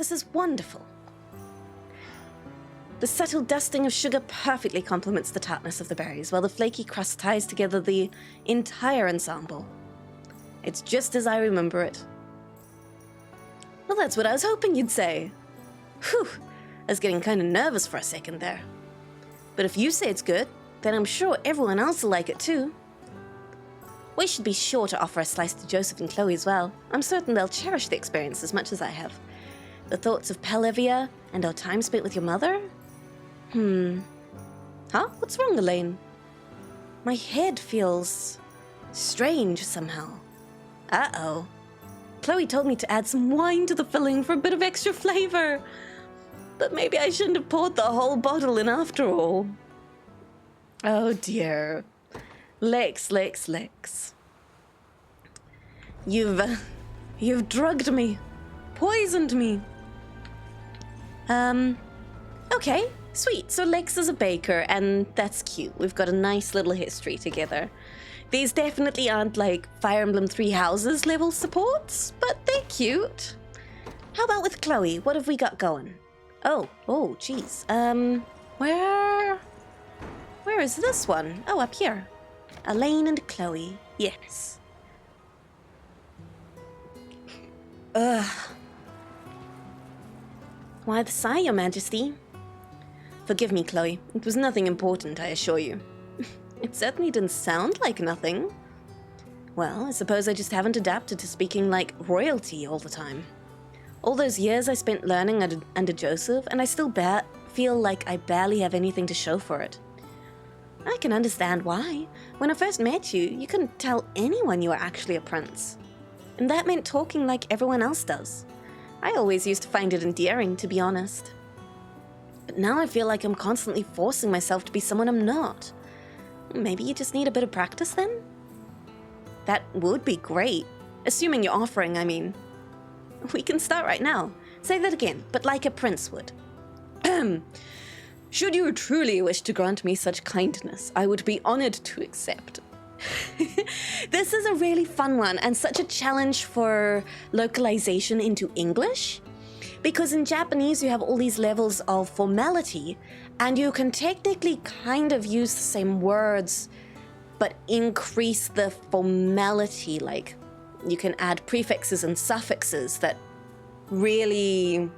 This is wonderful. The subtle dusting of sugar perfectly complements the tartness of the berries, while the flaky crust ties together the entire ensemble. It's just as I remember it. Well, that's what I was hoping you'd say. Whew, I was getting kind of nervous for a second there. But if you say it's good, then I'm sure everyone else will like it too. We should be sure to offer a slice to Joseph and Chloe as well. I'm certain they'll cherish the experience as much as I have. The thoughts of Pelivia and our time spent with your mother? Huh? What's wrong, Elaine? My head feels strange somehow. Uh-oh. Chloe told me to add some wine to the filling for a bit of extra flavor. But maybe I shouldn't have poured the whole bottle in after all. Oh dear. Lex. You've drugged me. Poisoned me. Okay, sweet. So Lex is a baker, and that's cute. We've got a nice little history together. These definitely aren't like Fire Emblem Three Houses level supports, but they're cute. How about with Chloe? What have we got going? Oh, geez. Where is this one? Oh, up here. Elaine and Chloe. Yes. Ugh. Why the sigh, Your Majesty? Forgive me, Chloe. It was nothing important, I assure you. It certainly didn't sound like nothing. Well, I suppose I just haven't adapted to speaking like royalty all the time. All those years I spent learning under Joseph, and I still feel like I barely have anything to show for it. I can understand why. When I first met you, you couldn't tell anyone you were actually a prince. And that meant talking like everyone else does. I always used to find it endearing, to be honest. But now I feel like I'm constantly forcing myself to be someone I'm not. Maybe you just need a bit of practice then? That would be great. Assuming you're offering, I mean. We can start right now. Say that again, but like a prince would. Should you truly wish to grant me such kindness, I would be honored to accept. This is a really fun one and such a challenge for localization into English. Because in Japanese you have all these levels of formality, and you can technically kind of use the same words, but increase the formality. Like, you can add prefixes and suffixes that really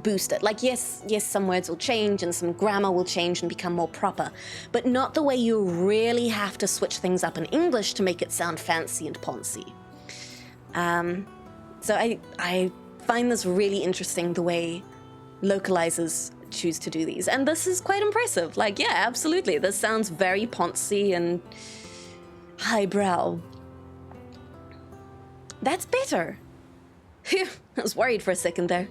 boost it. Like, yes, some words will change and some grammar will change and become more proper, but not the way you really have to switch things up in English to make it sound fancy and poncy. So I find this really interesting, the way localizers choose to do these. And this is quite impressive. Like, yeah, absolutely. This sounds very poncy and highbrow. That's better. Phew, I was worried for a second there.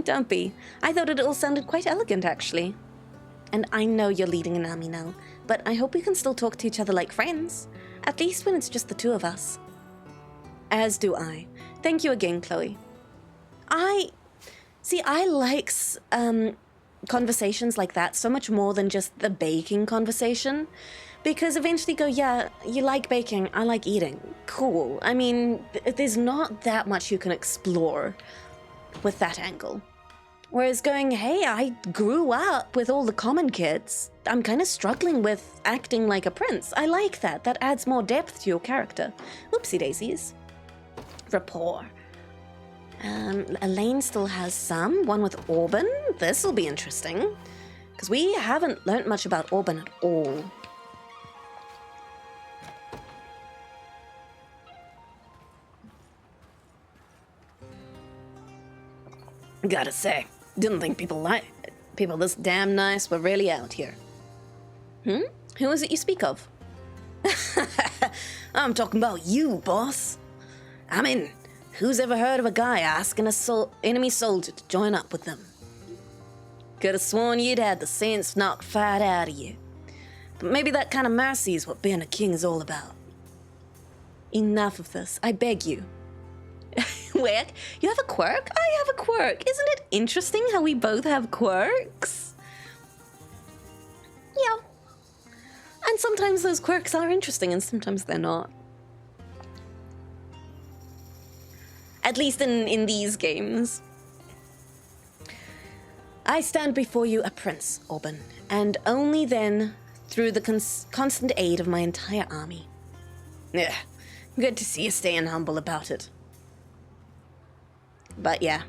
Don't be. I thought it all sounded quite elegant, actually. And I know you're leading an army now, but I hope we can still talk to each other like friends. At least when it's just the two of us. As do I. Thank you again, Chloe. I like conversations like that so much more than just the baking conversation. Because eventually go, yeah, you like baking, I like eating. Cool. I mean, there's not that much you can explore with that angle. Whereas going, hey, I grew up with all the common kids. I'm kind of struggling with acting like a prince. I like that. That adds more depth to your character. Oopsie daisies. Rapport. Elaine still has some. One with Auburn. This'll be interesting. Because we haven't learnt much about Auburn at all. Gotta say, didn't think people this damn nice were really out here. Who is it you speak of? I'm talking about you, boss. I mean, who's ever heard of a guy asking a enemy soldier to join up with them? Could have sworn you'd had the sense knocked fight out of you. But maybe that kind of mercy is what being a king is all about. Enough of this, I beg you. Wait, you have a quirk? I have a quirk. Isn't it interesting how we both have quirks? Yeah. And sometimes those quirks are interesting and sometimes they're not. At least in these games. I stand before you a prince, Orban, and only then through the constant aid of my entire army. Yeah, good to see you staying humble about it. But yeah,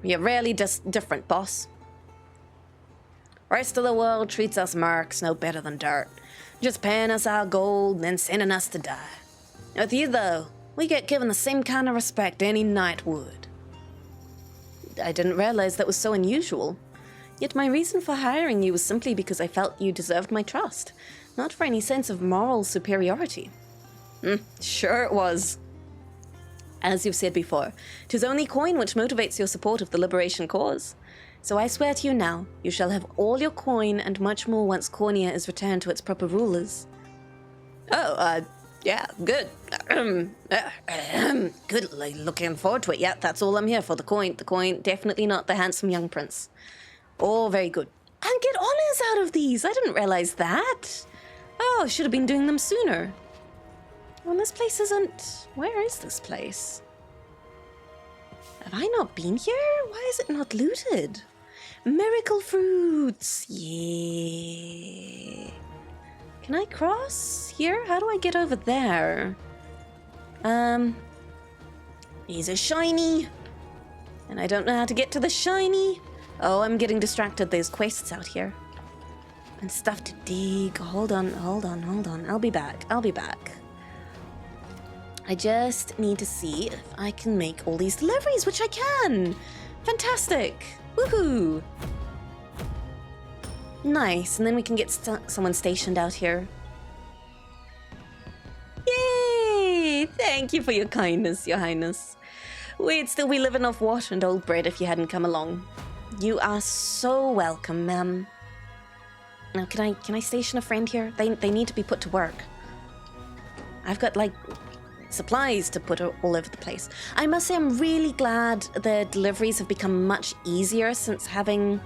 you're rarely different, boss. Rest of the world treats us mercs no better than dirt, just paying us our gold and then sending us to die. With you, though, we get given the same kind of respect any knight would. I didn't realize that was so unusual. Yet my reason for hiring you was simply because I felt you deserved my trust, not for any sense of moral superiority. Sure it was. As you've said before, 'tis only coin which motivates your support of the liberation cause. So I swear to you now, you shall have all your coin and much more once Cornea is returned to its proper rulers. Oh, yeah, good. Good, looking forward to it. Yeah, that's all I'm here for, the coin. The coin, definitely not the handsome young prince. All very good. And get honors out of these. I didn't realize that. Oh, should have been doing them sooner. Well, this place isn't... Where is this place? Have I not been here? Why is it not looted? Miracle fruits. Yeah. Can I cross here? How do I get over there? These are shiny. And I don't know how to get to the shiny. Oh, I'm getting distracted. There's quests out here. And stuff to dig. Hold on. I'll be back. I just need to see if I can make all these deliveries, which I can. Fantastic. Woohoo. Nice. And then we can get someone stationed out here. Yay! Thank you for your kindness, Your Highness. We'd still be living off water and old bread if you hadn't come along. You are so welcome, ma'am. Now, can I station a friend here? They need to be put to work. I've got, like, supplies to put all over the place. I must say I'm really glad the deliveries have become much easier since having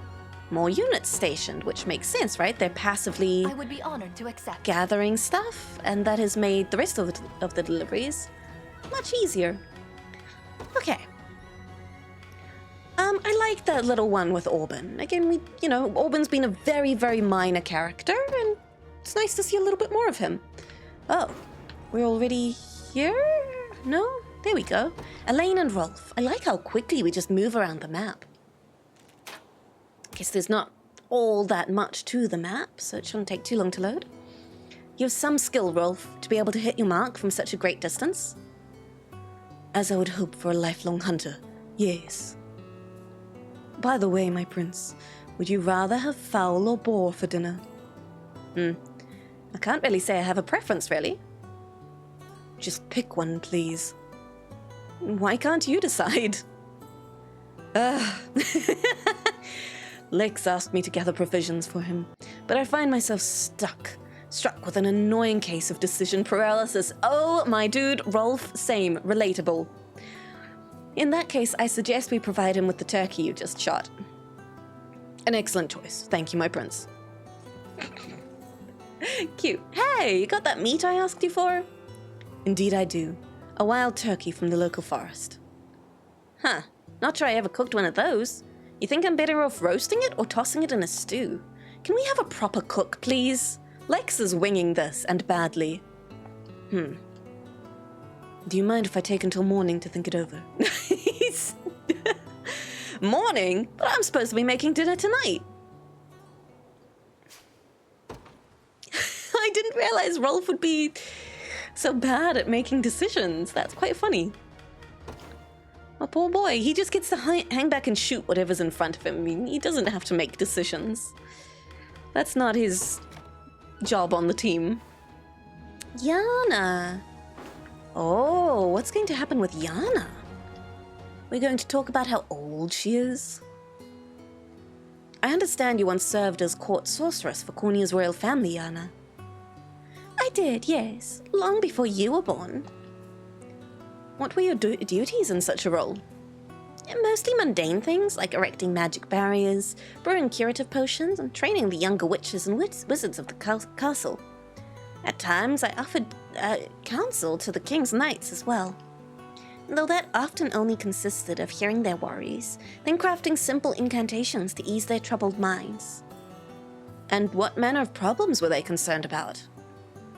more units stationed, which makes sense, right? They're passively I would be honored to accept. Gathering stuff, and that has made the rest of the deliveries much easier. Okay. I like that little one with Orban. Again, Orban's been a very, very minor character, and it's nice to see a little bit more of him. Oh, we're already here? No? There we go. Elaine and Rolf. I like how quickly we just move around the map. Guess there's not all that much to the map, so it shouldn't take too long to load. You have some skill, Rolf, to be able to hit your mark from such a great distance. As I would hope for a lifelong hunter, yes. By the way, my prince, would you rather have fowl or boar for dinner? I can't really say I have a preference, really. Just pick one, please. Why can't you decide? Lex asked me to gather provisions for him, but I find myself struck with an annoying case of decision paralysis. Oh, my dude, Rolf, same, relatable. In that case, I suggest we provide him with the turkey you just shot. An excellent choice. Thank you, my prince. Cute. Hey, you got that meat I asked you for? Indeed I do. A wild turkey from the local forest. Huh. Not sure I ever cooked one of those. You think I'm better off roasting it or tossing it in a stew? Can we have a proper cook, please? Lex is winging this, and badly. Do you mind if I take until morning to think it over? Morning? But I'm supposed to be making dinner tonight. I didn't realize Rolf would be so bad at making decisions. That's quite funny. Oh, poor boy. He just gets to hang back and shoot whatever's in front of him. I mean, he doesn't have to make decisions. That's not his job on the team. Yana. Oh, what's going to happen with Yana? We're going to talk about how old she is? I understand you once served as court sorceress for Cornea's royal family, Yana. I did, yes. Long before you were born. What were your duties in such a role? Mostly mundane things, like erecting magic barriers, brewing curative potions, and training the younger witches and wizards of the castle. At times, I offered counsel to the king's knights as well. though that often only consisted of hearing their worries, then crafting simple incantations to ease their troubled minds. And what manner of problems were they concerned about?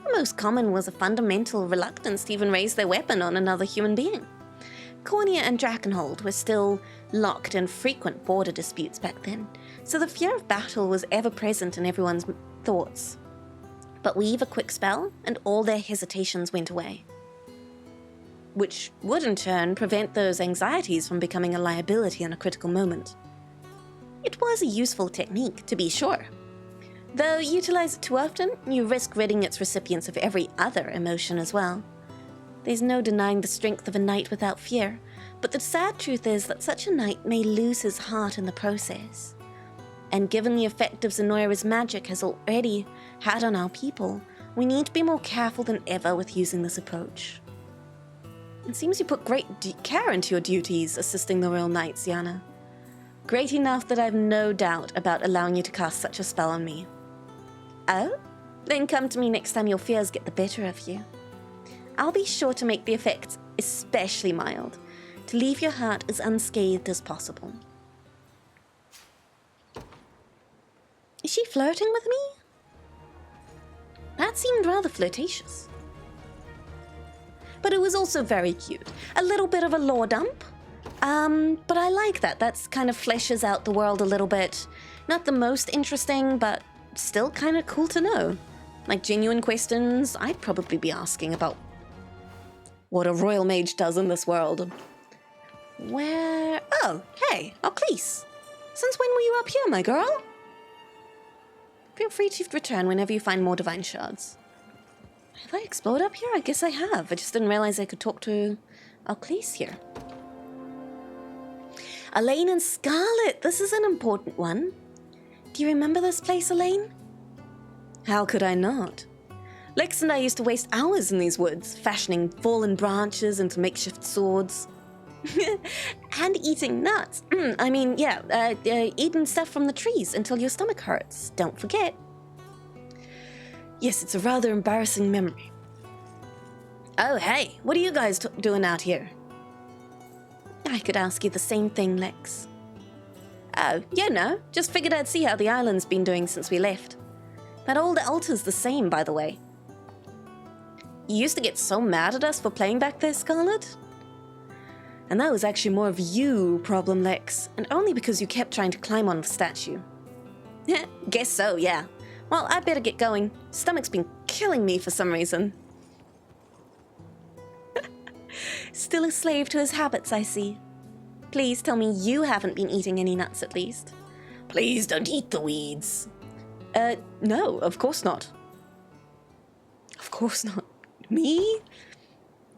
The most common was a fundamental reluctance to even raise their weapon on another human being. Cornea and Drakenhold were still locked in frequent border disputes back then, so the fear of battle was ever present in everyone's thoughts. But weave a quick spell, and all their hesitations went away, which would in turn prevent those anxieties from becoming a liability in a critical moment. It was a useful technique, to be sure. Though utilize it too often, you risk ridding its recipients of every other emotion as well. There's no denying the strength of a knight without fear, but the sad truth is that such a knight may lose his heart in the process. And given the effect of Zenoira's magic has already had on our people, we need to be more careful than ever with using this approach. It seems you put great care into your duties assisting the Royal Knights, Yana. Great enough that I've no doubt about allowing you to cast such a spell on me. Oh? Then come to me next time your fears get the better of you. I'll be sure to make the effects especially mild, to leave your heart as unscathed as possible. Is she flirting with me? That seemed rather flirtatious. But it was also very cute. A little bit of a lore dump. But I like that. That's kind of fleshes out the world a little bit. Not the most interesting, but still kind of cool to know. Like genuine questions I'd probably be asking about what a royal mage does in this world. Where... Oh, hey, Oclise. Since when were you up here, my girl? Feel free to return whenever you find more divine shards. Have I explored up here? I guess I have. I just didn't realize I could talk to Oclise here. Elaine and Scarlet. This is an important one. Do you remember this place, Elaine? How could I not? Lex and I used to waste hours in these woods, fashioning fallen branches into makeshift swords. And eating nuts. Eating stuff from the trees until your stomach hurts. Don't forget. Yes, it's a rather embarrassing memory. Oh, hey, what are you guys doing out here? I could ask you the same thing, Lex. Oh, just figured I'd see how the island's been doing since we left. That old altar's the same, by the way. You used to get so mad at us for playing back there, Scarlet? And that was actually more of you problem, Lex, and only because you kept trying to climb on the statue. Guess so, yeah. Well, I better get going. Stomach's been killing me for some reason. Still a slave to his habits, I see. Please tell me you haven't been eating any nuts at least. Please don't eat the weeds. No, of course not. Of course not. Me?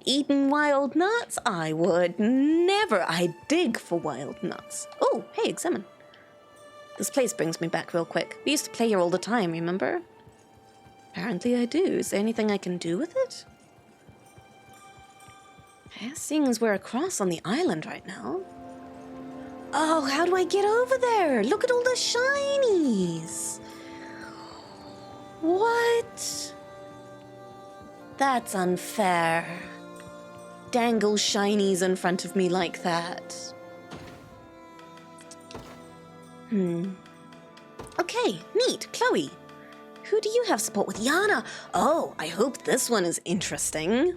Eating wild nuts? I would never. I dig for wild nuts. Oh, hey, examine. This place brings me back real quick. We used to play here all the time, remember? Apparently I do. Is there anything I can do with it? Seeing as we're across on the island right now. Oh, how do I get over there? Look at all the shinies. What? That's unfair. Dangle shinies in front of me like that. Okay, neat. Chloe. Who do you have support with? Yana. Oh, I hope this one is interesting.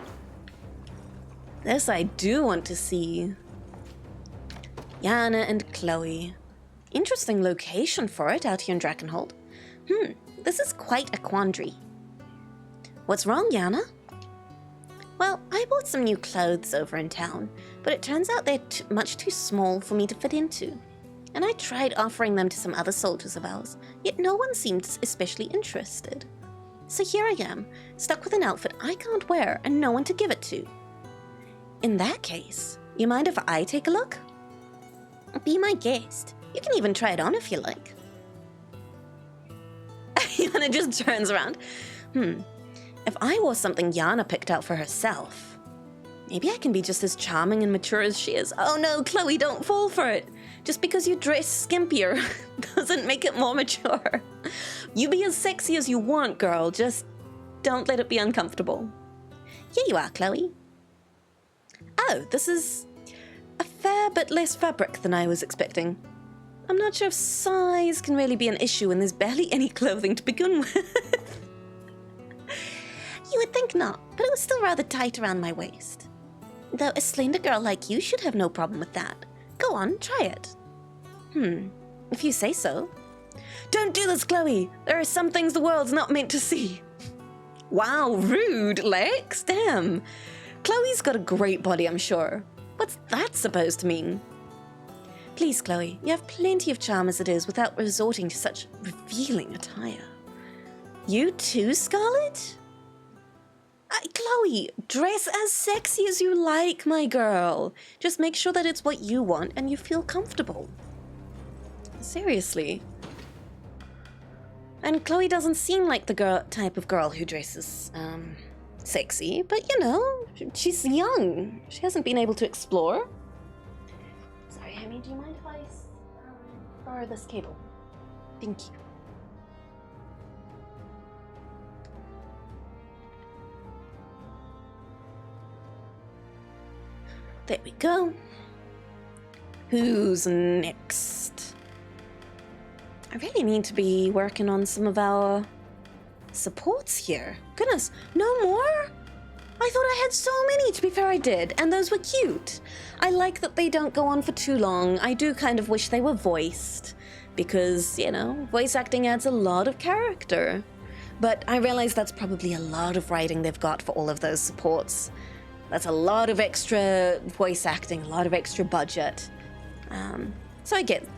This I do want to see. Yana and Chloe. Interesting location for it out here in Drakenhold. This is quite a quandary. What's wrong, Yana? Well, I bought some new clothes over in town, but it turns out they're much too small for me to fit into. And I tried offering them to some other soldiers of ours, yet no one seemed especially interested. So here I am, stuck with an outfit I can't wear and no one to give it to. In that case, you mind if I take a look? Be my guest. You can even try it on if you like. Yana just turns around. If I wore something Yana picked out for herself, maybe I can be just as charming and mature as she is. Oh no, Chloe, don't fall for it. Just because you dress skimpier doesn't make it more mature. You be as sexy as you want, girl. Just don't let it be uncomfortable. Here you are, Chloe. Oh, this is a fair bit less fabric than I was expecting. I'm not sure if size can really be an issue when there's barely any clothing to begin with. You would think not, but it was still rather tight around my waist. Though a slender girl like you should have no problem with that. Go on, try it. If you say so. Don't do this, Chloe! There are some things the world's not meant to see. Wow, rude, Lex. Damn. Chloe's got a great body, I'm sure. What's that supposed to mean? Please, Chloe, you have plenty of charm as it is without resorting to such revealing attire. You too, Scarlet? Chloe, dress as sexy as you like, my girl. Just make sure that it's what you want and you feel comfortable. Seriously. And Chloe doesn't seem like the type of girl who dresses, sexy, but you know, she's young. She hasn't been able to explore. Sorry, Hemmy, do you mind if I borrow this cable? Thank you. There we go. Who's next? I really need to be working on some of our supports here. Goodness, no more? I thought I had so many. To be fair, I did, and those were cute. I like that they don't go on for too long. I do kind of wish they were voiced, because, you know, voice acting adds a lot of character. But I realize that's probably a lot of writing they've got for all of those supports. That's a lot of extra voice acting, a lot of extra budget. So I get it.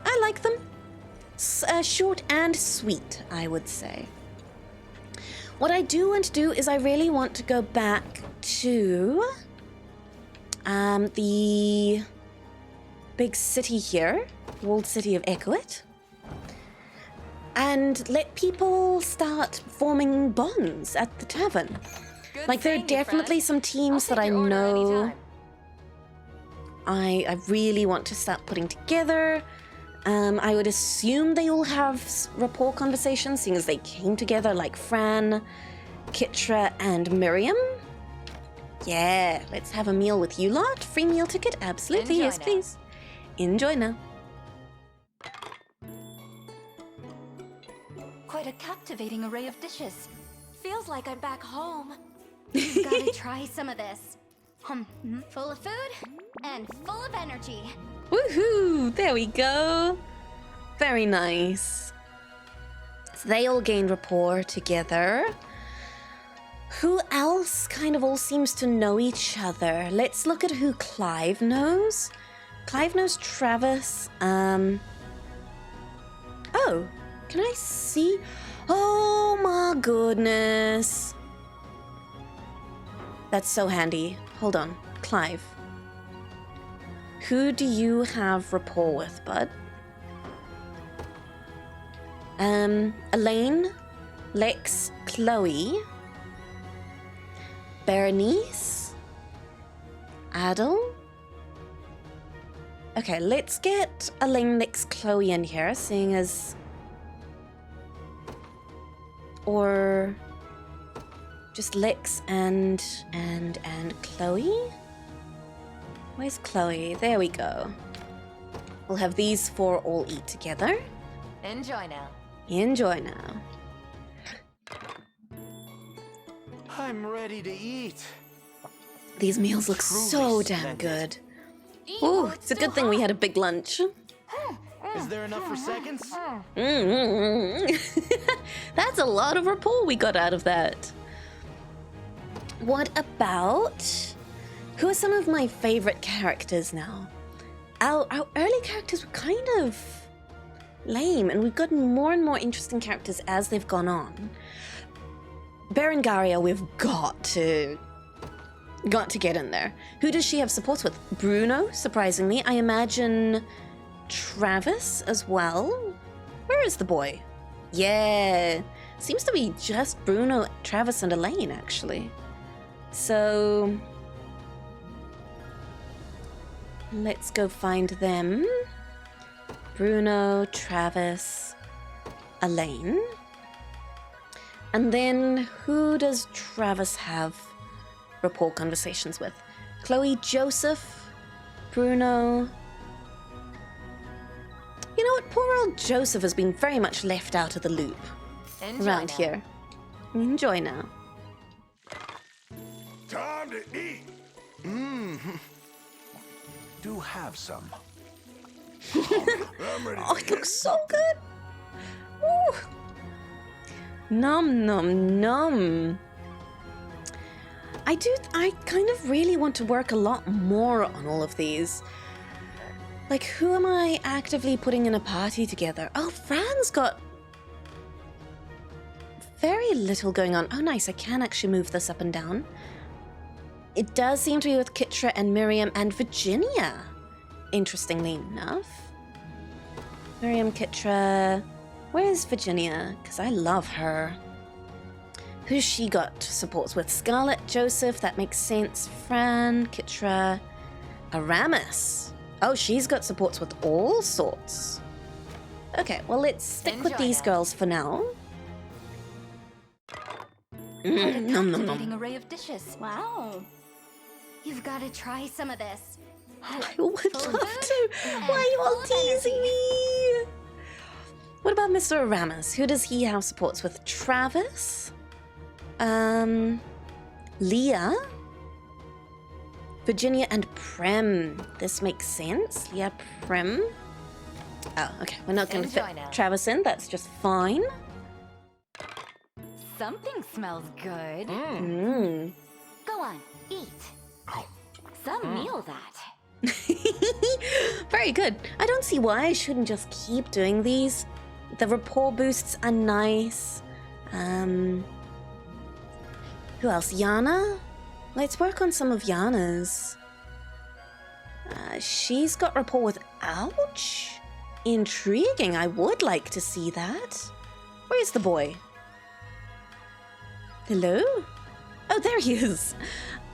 I like them. Short and sweet, I would say. What I do want to do is I really want to go back to the big city here, walled city of Echoit, and let people start forming bonds at the tavern. Like, there are definitely some teams that I know I really want to start putting together. I would assume they all have rapport conversations, seeing as they came together, like Fran, Kitra, and Miriam. Yeah, let's have a meal with you lot. Free meal ticket? Absolutely, yes, please. Enjoy now. Quite a captivating array of dishes. Feels like I'm back home. Gotta try some of this. Full of food and full of energy. Woohoo! There we go. Very nice. So they all gained rapport together. Who else kind of all seems to know each other? Let's look at who Clive knows. Clive knows Travis. Oh, can I see? Oh my goodness. That's so handy. Hold on, Clive. Who do you have rapport with, bud? Elaine, Lex, Chloe, Berenice, Adel. Okay, let's get Elaine, Lex, Chloe in here, seeing as... Or... just Lex and Chloe? Where's Chloe? There we go. We'll have these four all eat together. Enjoy now. Enjoy now. I'm ready to eat. These meals look so damn good. Ooh, it's a good thing we had a big lunch. Is there enough for seconds? That's a lot of rapport we got out of that. What about... Who are some of my favorite characters now? Our early characters were kind of lame, and we've gotten more and more interesting characters as they've gone on. Berengaria, we've got to get in there. Who does she have supports with? Bruno, surprisingly. I imagine Travis as well. Where is the boy? Yeah, seems to be just Bruno, Travis, and Elaine, actually. So... let's go find them. Bruno, Travis, Elaine. And then who does Travis have rapport conversations with. Chloe, Joseph, Bruno. You know what? Poor old Joseph has been very much left out of the loop around here. Enjoy now. Time to eat. Do have some. I'm ready. Oh, it looks so good. Woo. Nom nom nom. I kind of really want to work a lot more on all of these. Like, who am I actively putting in a party together? Oh, Fran's got very little going on. Oh, nice. I can actually move this up and down. It does seem to be with Kitra and Miriam and Virginia, interestingly enough. Miriam, Kitra. Where's Virginia? Because I love her. Who's she got supports with? Scarlett, Joseph, that makes sense. Fran, Kitra, Aramis. Oh, she's got supports with all sorts. Okay, well, let's stick with these girls for now. Nom nom nom. Array of dishes. Wow. You've got to try some of this. I would love to. Why are you all teasing me? What about Mr. Aramis? Who does he have supports with? Travis? Leah? Virginia and Prem. This makes sense. Leah, Prem. Oh, okay. We're not going to fit Travis in. That's just fine. Something smells good. Go on, eat. Some meal that. Very good. I don't see why I shouldn't just keep doing these. The rapport boosts are nice. Who else? Yana? Let's work on some of Yana's. She's got rapport with Ouch? Intriguing. I would like to see that. Where's the boy? Hello? Oh, there he is.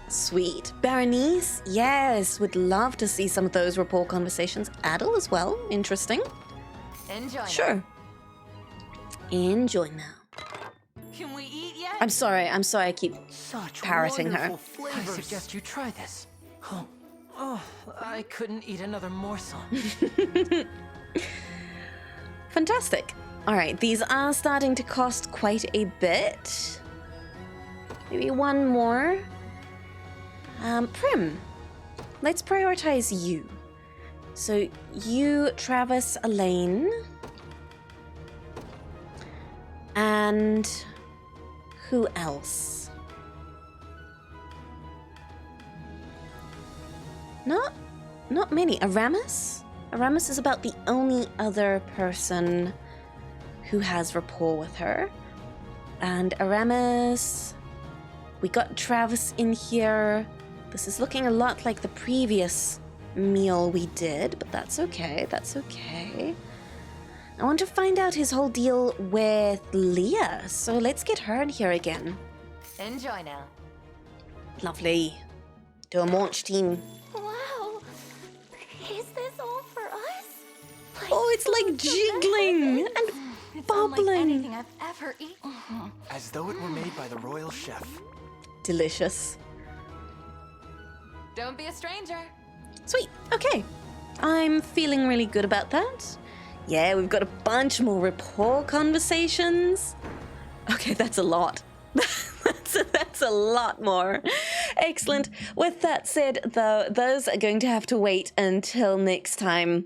Sweet. Berenice? Yes, would love to see some of those rapport conversations. Adel as well. Interesting. Enjoy. Sure. Enjoy now. Can we eat yet? I'm sorry I keep Such parroting her. wonderful flavors. I suggest you try this. Oh, I couldn't eat another morsel. Fantastic. All right, these are starting to cost quite a bit. Maybe one more. Prim, let's prioritize you. So you, Travis, Elaine, and who else? Not many. Aramis? Aramis is about the only other person who has rapport with her. And Aramis, we got Travis in here. This is looking a lot like the previous meal we did, but that's okay, that's okay. I want to find out his whole deal with Leah, so let's get her in here again. Enjoy now. Lovely. To a Munch team. Wow. Is this all for us? Oh, it's like jiggling and It's bubbling. unlike anything I've ever eaten. As though it were made by the royal chef. Delicious. Don't be a stranger. Sweet. Okay. I'm feeling really good about that. Yeah, we've got a bunch more rapport conversations. Okay, that's a lot. That's a lot more. Excellent. With that said, though, those are going to have to wait until next time.